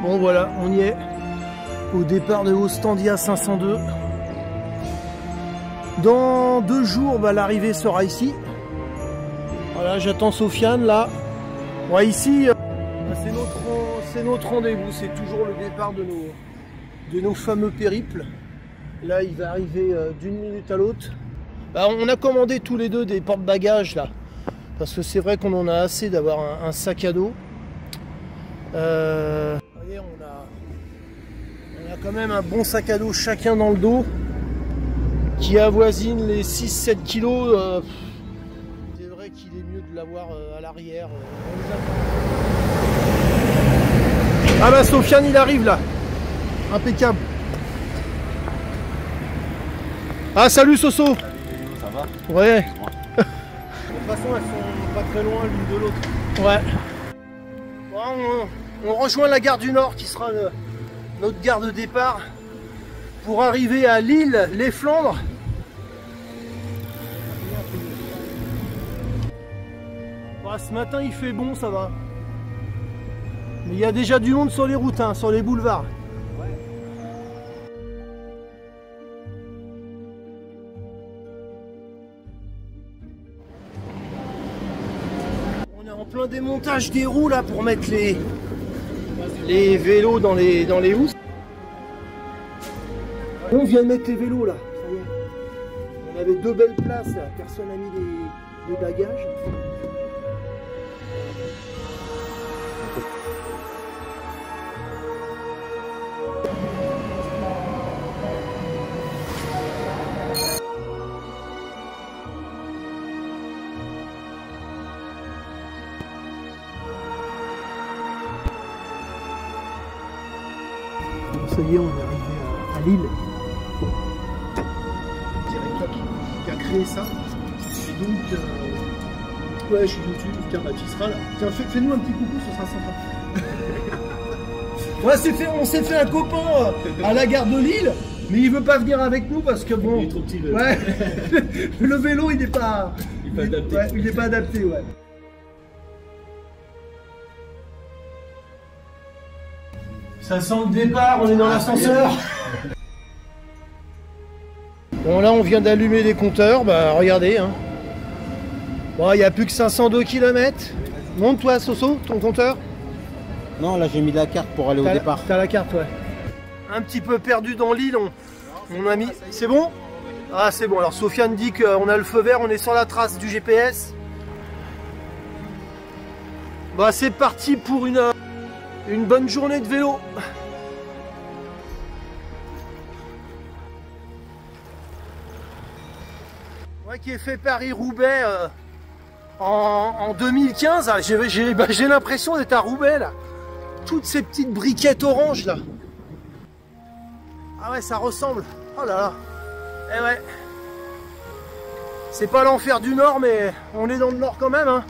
Bon voilà, on y est. Au départ de Ostandia 502. Dans 2 jours, bah, l'arrivée sera ici. Voilà, j'attends Sofiane là. Ouais, ici, c'est notre rendez-vous. C'est toujours le départ de nos fameux périples. Là, il va arriver d'une minute à l'autre. Bah, on a commandé tous les deux des porte-bagages là. Parce que c'est vrai qu'on en a assez d'avoir un sac à dos. Vous voyez, on a quand même un bon sac à dos chacun dans le dos qui avoisine les 6-7 kilos. C'est vrai qu'il est mieux de l'avoir à l'arrière. Ah bah Sofiane il arrive là. Impeccable. Ah salut Soso. Salut, ça va? Ouais. De toute façon elles sont pas très loin l'une de l'autre. Ouais. Bon, on rejoint la gare du Nord qui sera notre gare de départ pour arriver à Lille, les Flandres. Bon, ce matin il fait bon, ça va. Mais il y a déjà du monde sur les routes, hein, sur les boulevards. On est en plein démontage des roues là pour mettre les vélos dans les housses. On vient de mettre les vélos là. Ça y est. On avait 2 belles places là. Personne n'a mis les bagages. Ça y est, on est arrivé à Lille. Directeur qui a créé ça. Et donc, ouais, je suis YouTube. Tiens, bah, tu seras là. Tiens, fais-nous un petit coucou, ce sera sympa. Ouais, on s'est fait un copain à la gare de Lille, mais il veut pas venir avec nous parce que bon. Il est trop petit. Ouais. Le vélo, il n'est pas. Il est pas adapté. Ouais, il n'est pas adapté, ouais. Ça sent le départ, on est dans l'ascenseur. Bon là on vient d'allumer les compteurs, bah regardez. Hein. Bon, il n'y a plus que 502 km. Monte-toi Soso, ton compteur. Non, là j'ai mis la carte pour aller au départ. T'as la carte, ouais. Un petit peu perdu dans l'île, on a mis... C'est bon? Ah c'est bon, alors Sofiane dit qu'on a le feu vert, on est sur la trace du GPS. Bah c'est parti pour une bonne journée de vélo. Moi qui ai fait Paris-Roubaix en 2015, j'ai l'impression d'être à Roubaix là. Toutes ces petites briquettes oranges là. Ah ouais, ça ressemble. Oh là là. Eh ouais. C'est pas l'enfer du Nord, mais on est dans le Nord quand même, hein.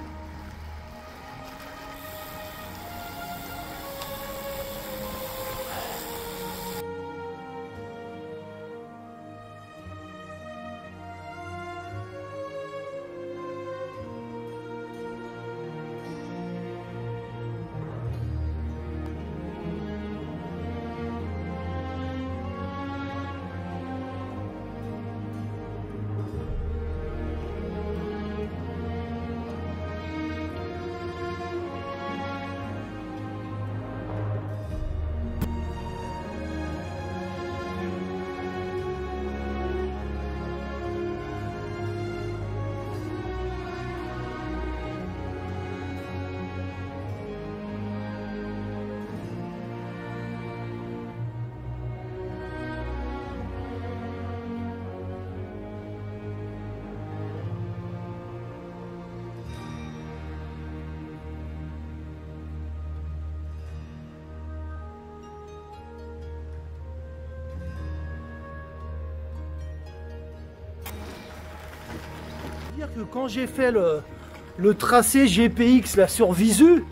Que quand j'ai fait le tracé GPX là sur Visu,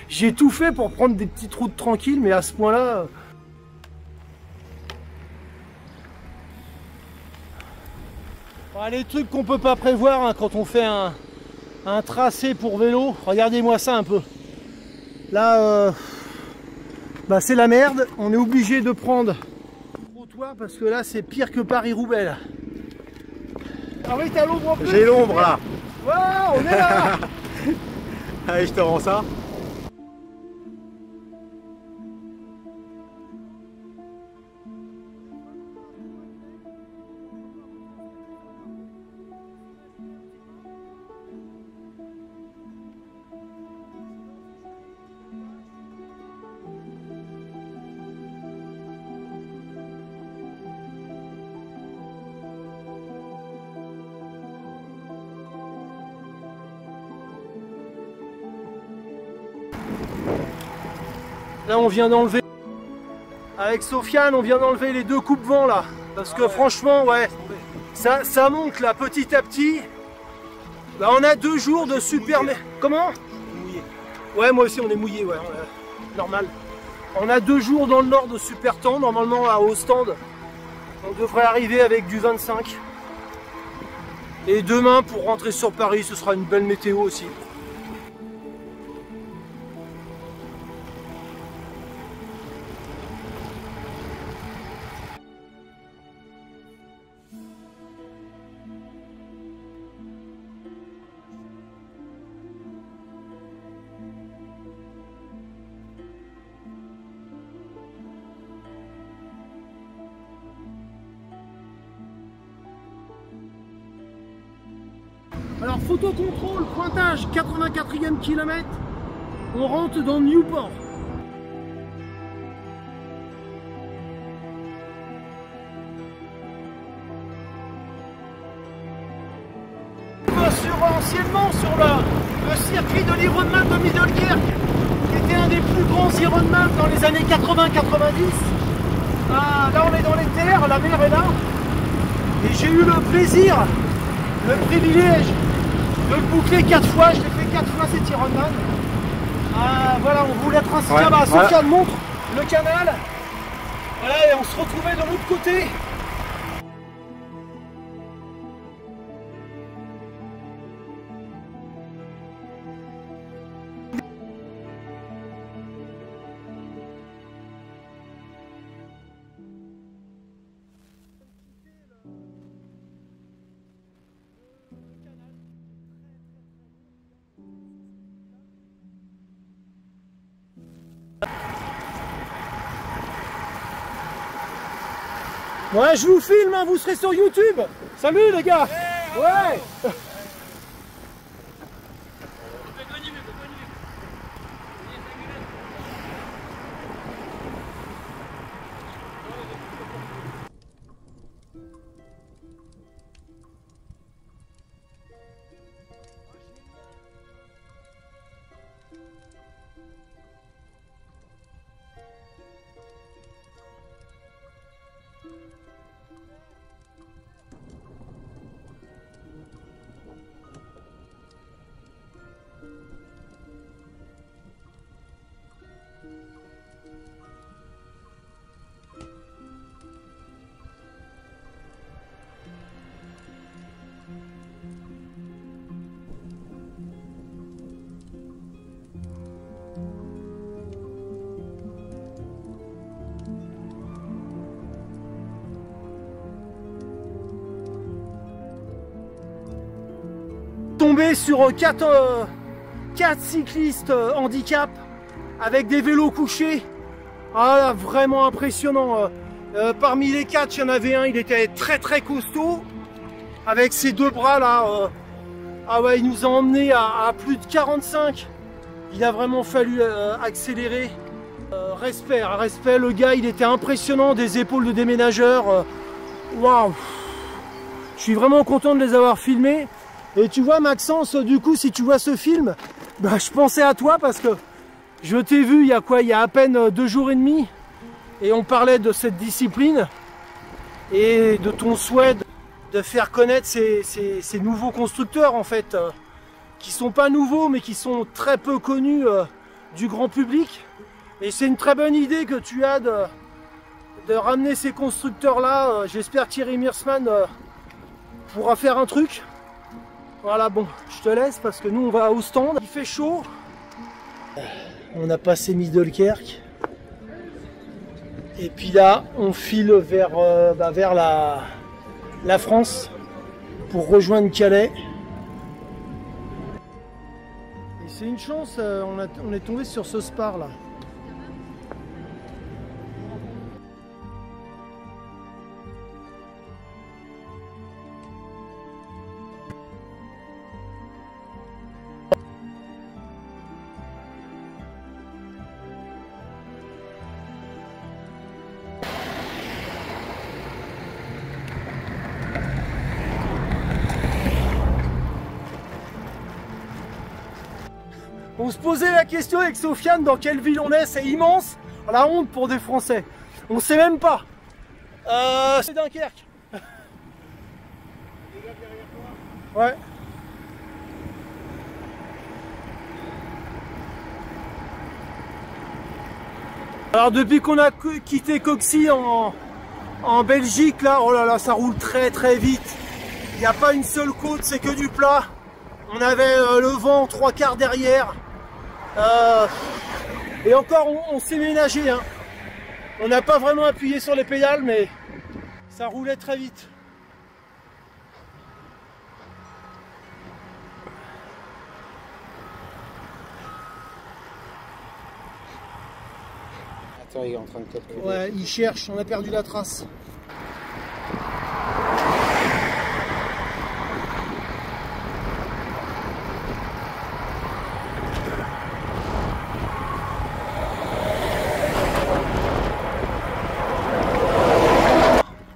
j'ai tout fait pour prendre des petites routes tranquilles, mais à ce point là les trucs qu'on peut pas prévoir hein, quand on fait un tracé pour vélo. Regardez-moi ça un peu. Là, bah c'est la merde. On est obligé de prendre le trottoir parce que là, c'est pire que Paris-Roubaix. Ah oui, t'as l'ombre en plus. J'ai l'ombre là. Wow, on est là. Allez, je te rends ça. Là, on vient d'enlever, avec Sofiane, on vient d'enlever les deux coupes-vent là. Parce que franchement, ouais, ça monte là petit à petit. Là, on a 2 jours de super... Comment? Mouillé. Ouais, moi aussi, on est mouillé, ouais, normal. On a 2 jours dans le nord de super temps, normalement à Ostende. On devrait arriver avec du 25. Et demain, pour rentrer sur Paris, ce sera une belle météo aussi. Alors photo-contrôle, pointage, 84e kilomètre, on rentre dans Newport. Anciennement sur le circuit de l'Ironman de Middelkerk, qui était un des plus grands Ironman dans les années 80-90. Là on est dans les terres, la mer est là, et j'ai eu le plaisir, le privilège de le boucler 4 fois, je l'ai fait 4 fois cet Ironman. Voilà, on voulait être ainsi. Ouais, Sofiane montre le canal. Voilà, et on se retrouvait de l'autre côté. Ouais, je vous filme, hein, vous serez sur YouTube. Salut les gars. Ouais. Tombé sur 4 cyclistes handicap avec des vélos couchés. Ah là, vraiment impressionnant. Parmi les 4, il y en avait un, il était très costaud avec ses 2 bras là. Ah ouais, il nous a emmené à plus de 45. Il a vraiment fallu accélérer. Respect, le gars, il était impressionnant, des épaules de déménageur. Waouh! Je suis vraiment content de les avoir filmés. Et tu vois Maxence, du coup, si tu vois ce film, bah, je pensais à toi parce que je t'ai vu il y a à peine 2 jours et demi, et on parlait de cette discipline et de ton souhait de faire connaître ces nouveaux constructeurs en fait, qui sont pas nouveaux mais qui sont très peu connus du grand public. Et c'est une très bonne idée que tu as de ramener ces constructeurs là. J'espère que Thierry Meersman pourra faire un truc. Voilà, bon, je te laisse parce que nous on va à Ostende, il fait chaud. On a passé Middelkerk. Et puis là, on file vers la France pour rejoindre Calais. Et c'est une chance, on est tombé sur ce Spar là. On se posait la question avec Sofiane dans quelle ville on est, c'est immense, la honte pour des Français. On sait même pas. C'est Dunkerque. Ouais. Alors depuis qu'on a quitté Coxy en Belgique, là, oh là là, ça roule très très vite. Il n'y a pas une seule côte, c'est que du plat. On avait le vent 3/4 derrière. Et encore, on s'est ménagé. Hein. On n'a pas vraiment appuyé sur les pédales, mais ça roulait très vite. Attends, il est en train de calculer. Ouais, il cherche, on a perdu la trace.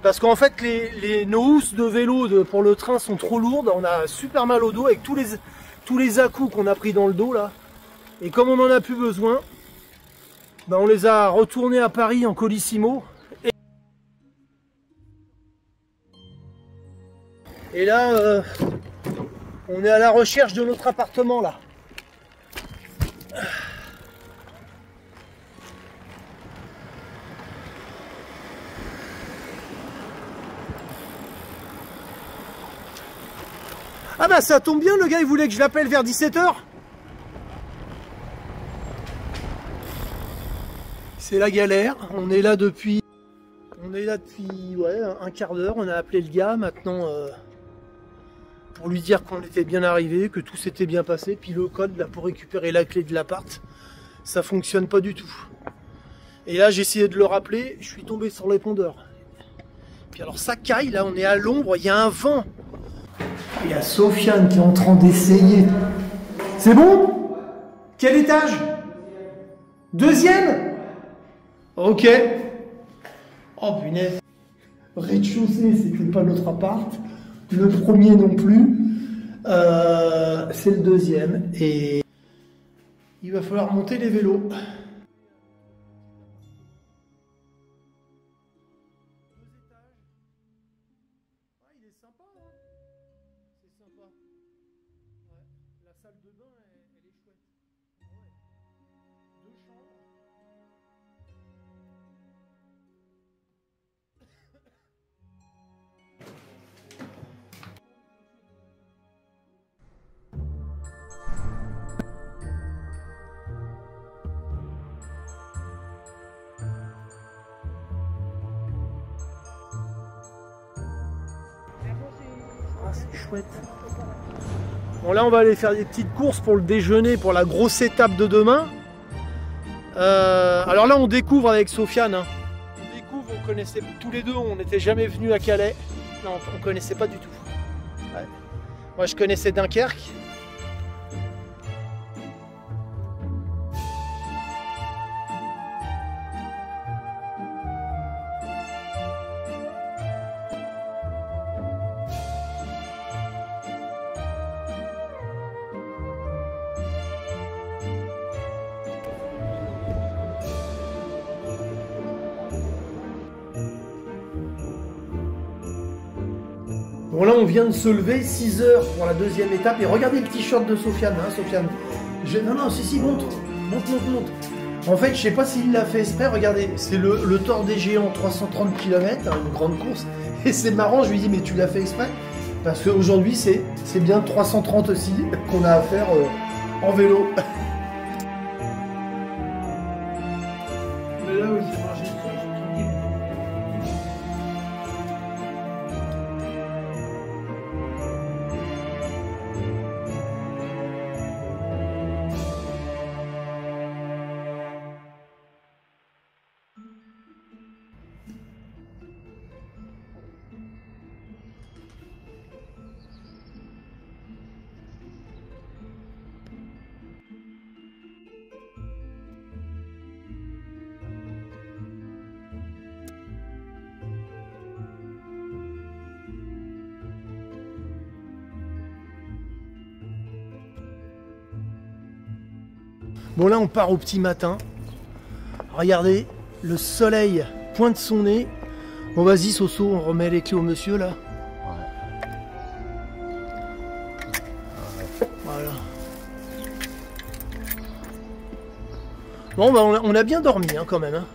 Parce qu'en fait, nos housses de vélo pour le train sont trop lourdes. On a super mal au dos avec tous les à-coups qu'on a pris dans le dos là. Et comme on n'en a plus besoin, ben on les a retournés à Paris en Colissimo. Et là, on est à la recherche de notre appartement là. Ah bah ça tombe bien, le gars il voulait que je l'appelle vers 17 h. C'est la galère, on est là depuis ouais, un quart d'heure, on a appelé le gars maintenant pour lui dire qu'on était bien arrivé, que tout s'était bien passé, puis le code là pour récupérer la clé de l'appart, ça fonctionne pas du tout. Et là j'ai essayé de le rappeler, je suis tombé sur le répondeur. Puis alors ça caille, là on est à l'ombre, il y a un vent. Il y a Sofiane qui est en train d'essayer. C'est bon? Quel étage? Deuxième? Ok. Oh punaise. Rez-de-chaussée, c'était pas notre appart. Le premier non plus. C'est le deuxième. Et il va falloir monter les vélos. La salle de bain, elle est chouette. Ouais. 2 chambres. Ah, c'est chouette. Bon là on va aller faire des petites courses pour le déjeuner, pour la grosse étape de demain. Alors là on découvre avec Sofiane. Hein. On découvre, on connaissait tous les deux, on n'était jamais venus à Calais. Non, on connaissait pas du tout. Ouais. Moi je connaissais Dunkerque. Bon là on vient de se lever, 6 h pour la deuxième étape, et regardez le t-shirt de Sofiane, hein, Sofiane. Non, si, monte. En fait, je sais pas s'il l'a fait exprès, regardez, c'est le Tour des Géants, 330 km, hein, une grande course, et c'est marrant, je lui dis mais tu l'as fait exprès? Parce qu'aujourd'hui c'est bien 330 aussi qu'on a à faire en vélo. j'ai mangé le truc, je suis tranquille. Bon là on part au petit matin. Regardez, le soleil pointe son nez. Bon vas-y Soso, on remet les clés au monsieur là. Voilà. Bon bah on a bien dormi hein, quand même. Hein.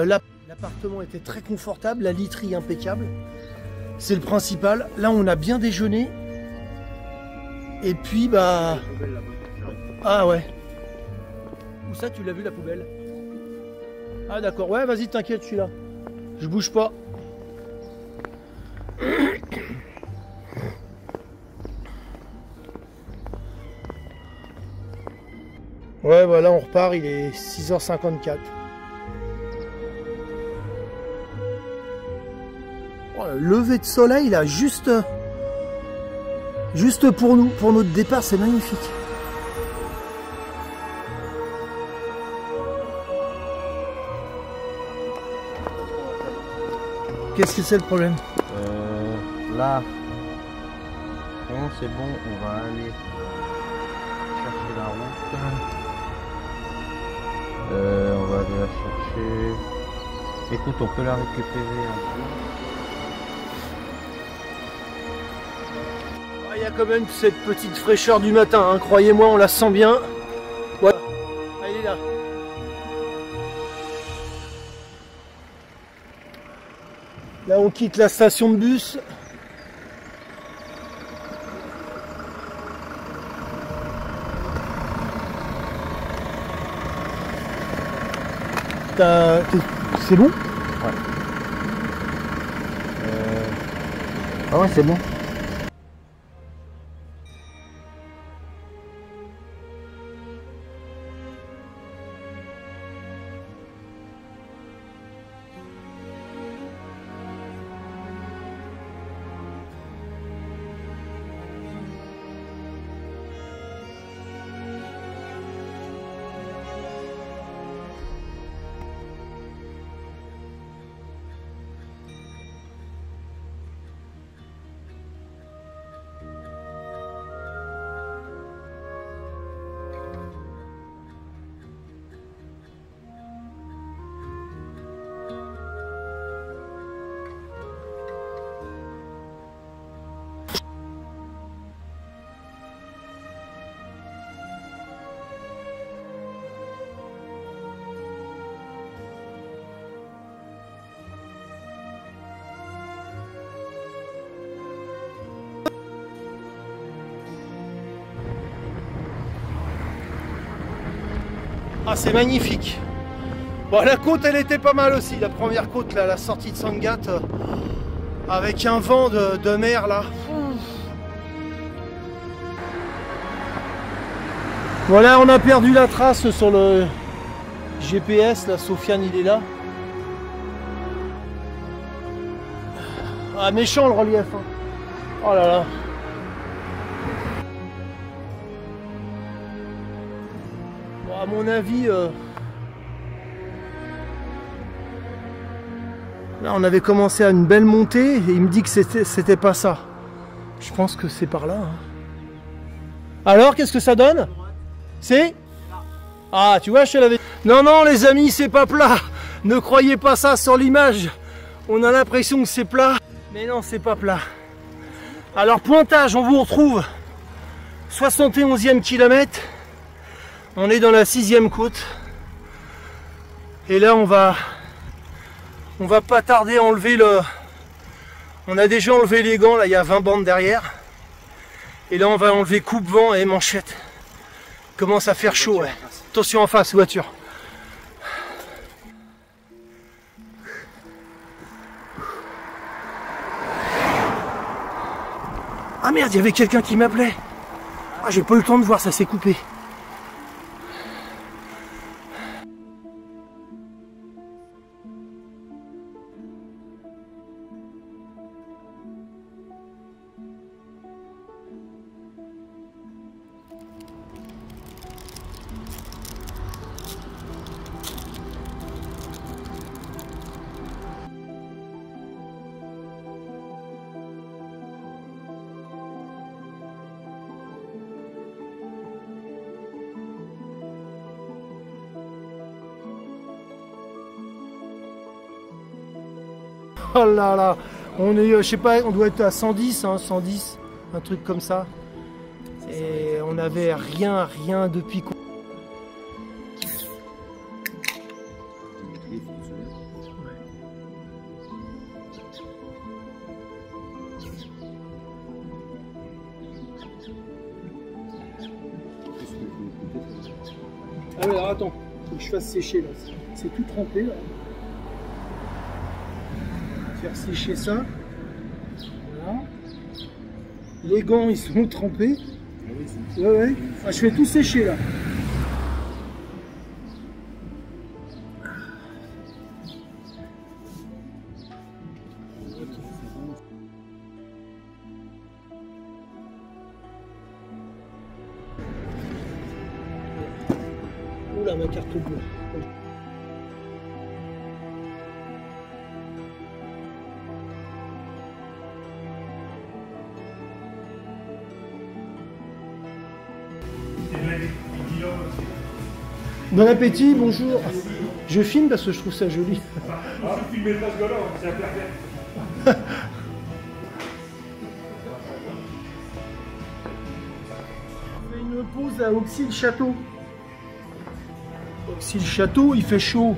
L'appartement était très confortable, la literie impeccable. C'est le principal. Là on a bien déjeuné. Et puis bah... Ah ouais. Où ça, tu l'as vu la poubelle? Ah d'accord, ouais vas-y t'inquiète, je suis là. Je bouge pas. Ouais voilà, on repart, il est 6h54. Oh, le lever de soleil là, juste pour nous, pour notre départ, c'est magnifique. Qu'est-ce que c'est le problème? Là, bon, c'est bon, on va aller chercher la route. On va aller la chercher. Écoute, on peut la récupérer un peu. Il y a quand même cette petite fraîcheur du matin, hein. Croyez-moi, on la sent bien. Voilà. Ah, il est là. Là, on quitte la station de bus. C'est bon? Ouais. Ah ouais, c'est bon. Ah, c'est magnifique. Bon, la côte, elle était pas mal aussi. La première côte, là, la sortie de Sangat, avec un vent de mer, là. Voilà, on a perdu la trace sur le GPS. Là, Sofiane, il est là. Ah, méchant le relief. Hein. Oh là là. Bon, à mon avis, là, on avait commencé à une belle montée et il me dit que c'était pas ça. Je pense que c'est par là. Hein. Alors, qu'est-ce que ça donne? C'est? Ah, tu vois, je te l'avais... Non, non, les amis, c'est pas plat. Ne croyez pas ça sur l'image. On a l'impression que c'est plat. Mais non, c'est pas plat. Alors, pointage, on vous retrouve 71e kilomètre. On est dans la 6e côte. Et là, on va pas tarder à enlever le... On a déjà enlevé les gants, là, il y a 20 bandes derrière. Et là, on va enlever coupe-vent et manchette. Il commence à faire chaud, ouais. Attention en face, voiture. merde, il y avait quelqu'un qui m'appelait. Ah, j'ai pas eu le temps de voir, ça s'est coupé. Oh là là, on est, je sais pas, on doit être à 110, hein, 110, un truc comme ça. Et on avait rien depuis quoi. Ah oui, alors attends, faut que je fasse sécher là. C'est tout trempé là. Faire sécher ça. Voilà. Les gants ils sont trempés. Ouais. Ah, je fais tout sécher là. Oula, ma carte bleue. Bon appétit, bonjour. Je filme parce que je trouve ça joli. Ah, filmez pas ce gars-là, c'est un pervers. On fait une pause à Auxy-le-Château. Auxy-le-Château, il fait chaud.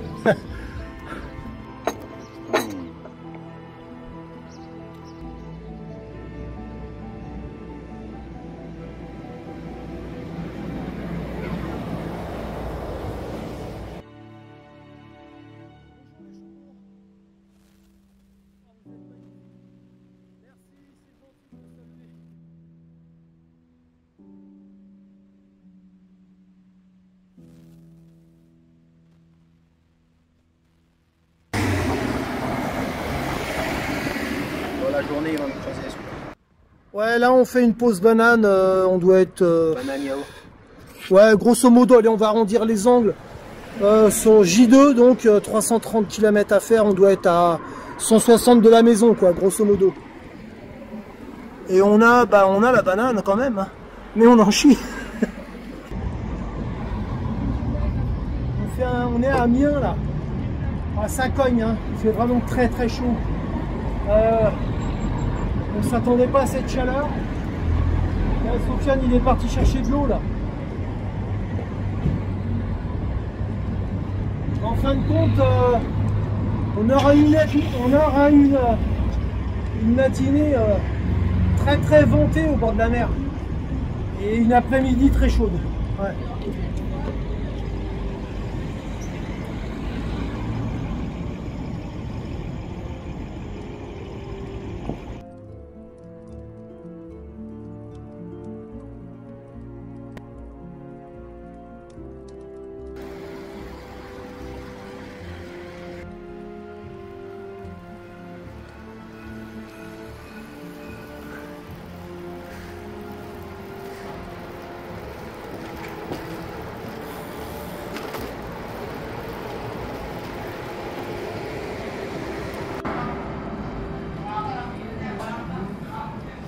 La journée, on va nous choisir les soupes. Ouais, là on fait une pause banane, on doit être... Banane yaourt. Ouais, grosso modo, allez, on va arrondir les angles. Sur J2, donc 330 km à faire, on doit être à 160 de la maison, quoi, grosso modo. Et on a la banane quand même, hein. Mais on en chie. On est à Amiens là, à Sacogne, hein. Il fait vraiment très chaud. On ne s'attendait pas à cette chaleur. Là, Sofiane il est parti chercher de l'eau là. En fin de compte, on aura une matinée très ventée au bord de la mer. Et une après-midi très chaude. Ouais.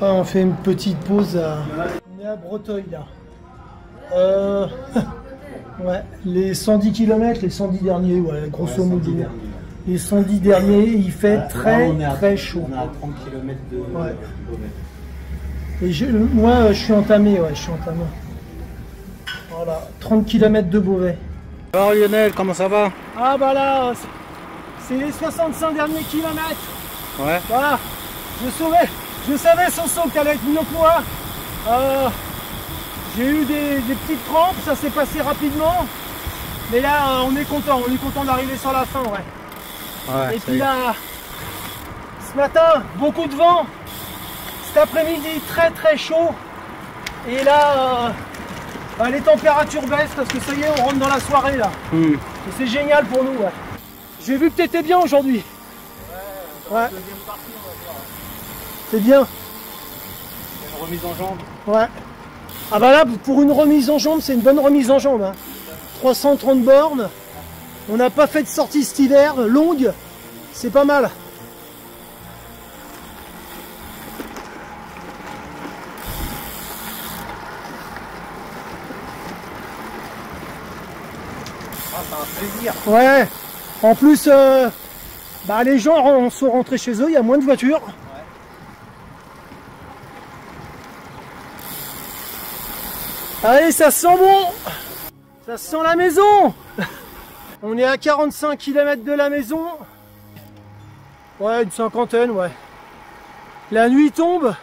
Ah, on fait une petite pause on est à Breteuil là. Ouais, les 110 km, les 110 derniers, ouais, grosso modo. Les 110 derniers, il fait très chaud. On est à 30 km de ouais. Et moi, je suis entamé, ouais, je suis entamé. Voilà, 30 km de Beauvais. Alors Lionel, comment ça va? Ah bah là, c'est les 65 derniers kilomètres. Ouais. Voilà, je savais Soso qu'elle allait être mieux que moi. J'ai eu des petites crampes, ça s'est passé rapidement. Mais là, on est content d'arriver sur la fin, ouais. Ouais. Et puis là, ce matin, beaucoup de vent. Cet après-midi très très chaud. Et là, les températures baissent parce que ça y est, on rentre dans la soirée là. Et c'est génial pour nous. Ouais. J'ai vu que tu étais bien aujourd'hui. Ouais. C'est bien. Une remise en jambe. Ouais. Ah bah là, pour une remise en jambe, c'est une bonne remise en jambe. Hein. 330 bornes. On n'a pas fait de sortie cet hiver, longue. C'est pas mal. Ah, c'est un plaisir. Ouais. En plus, les gens sont rentrés chez eux, il y a moins de voitures. Allez, ça sent bon. Ça sent la maison. On est à 45 km de la maison. Ouais, une cinquantaine, ouais. La nuit tombe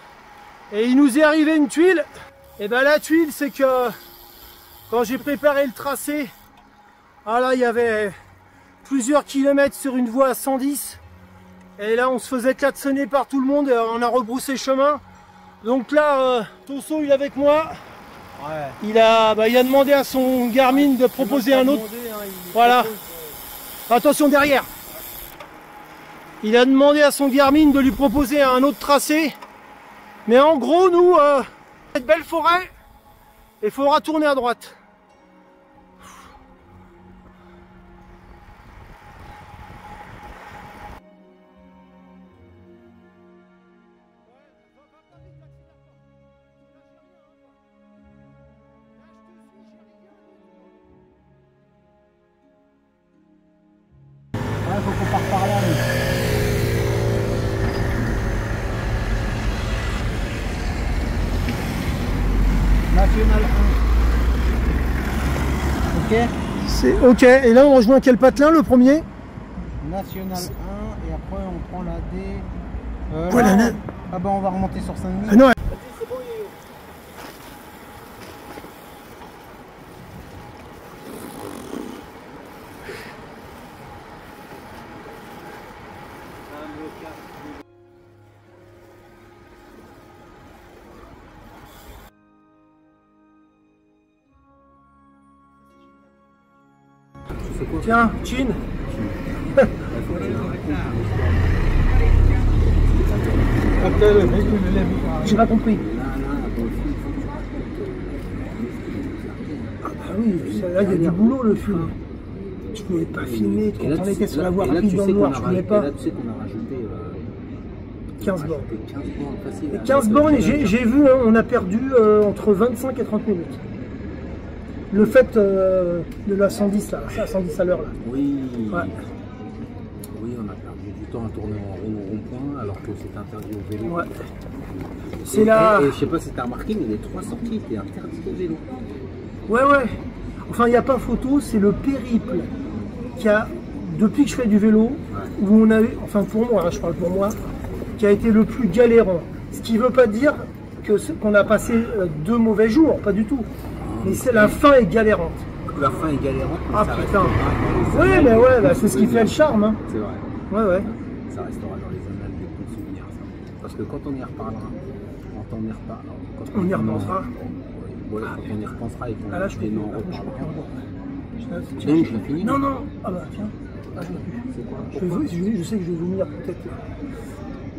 et il nous est arrivé une tuile. Et ben la tuile, c'est que quand j'ai préparé le tracé, il y avait plusieurs kilomètres sur une voie à 110. Et là, on se faisait klaxonner par tout le monde et on a rebroussé chemin. Donc là, Tosso, il est avec moi. Ouais. Il a demandé à son Garmin de proposer un autre. Voilà. Attention derrière. Il a demandé à son Garmin de lui proposer un autre tracé. Mais en gros, nous, cette belle forêt, il faudra tourner à droite. Faut qu'on parte par là. National 1. Ok. C'est ok. Et là, on rejoint quel patelin, le premier? National 1 et après on prend la D. Voilà, là, là. Ah bah on va remonter sur Saint-Denis. Ah non. Tiens, Chin. J'ai pas compris. Ah bah oui, là il y a du boulot le film. Je pouvais pas filmer quand on était sur la voie rapide dans le noir, je pouvais pas. Là tu sais qu'on a rajouté 15 bornes. 15 bornes facile. Et 15 bornes, et j'ai vu, hein, on a perdu entre 25 et 30 minutes. Le fait de la 110 là, à 110 à l'heure là. Oui. Ouais. Oui, on a perdu du temps à tourner en rond au rond-point alors que c'est interdit au vélo. Ouais. C'est là. Et je sais pas si tu as remarqué, mais les 3 sorties étaient interdites au vélo. Ouais, ouais. Enfin, il n'y a pas photo, c'est le périple qui a, depuis que je fais du vélo, où on avait, enfin pour moi, hein, je parle pour moi, qui a été le plus galérant. Ce qui ne veut pas dire qu'on a passé 2 mauvais jours, pas du tout. Mais la fin est galérante. La fin est galérante. Ah putain. Oui, mais ouais, bah, c'est ce qui fait le charme. Hein. C'est vrai. Ouais, ouais. Ça restera dans les annales des bons souvenirs. Ça. Parce que quand on y reparlera, quand on y reparlera, On y repensera. Ouais, quand on y repensera et qu'on Ah là, je peux en plus. reparlera. Donc, je l'ai fini. Non, non. Ah bah tiens. Ah, je peux plus. Je sais que je vais vomir peut-être.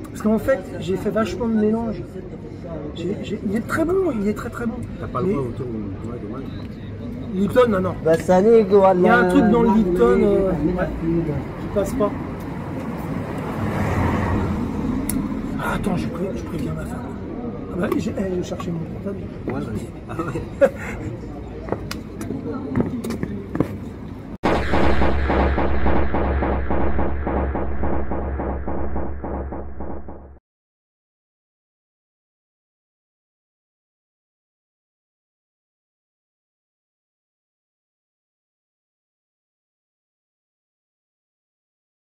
Parce qu'en fait, j'ai fait vachement de mélange. Il est très bon, il est très très bon. T'as pas le droit autour de dommage. Lipton, non, non. Bah, salut, Il y a un truc dans le Lipton qui passe pas. Ah, attends, je préviens ma femme. Ah bah, je cherchais mon portable. Ouais, vas-y. Ah ouais.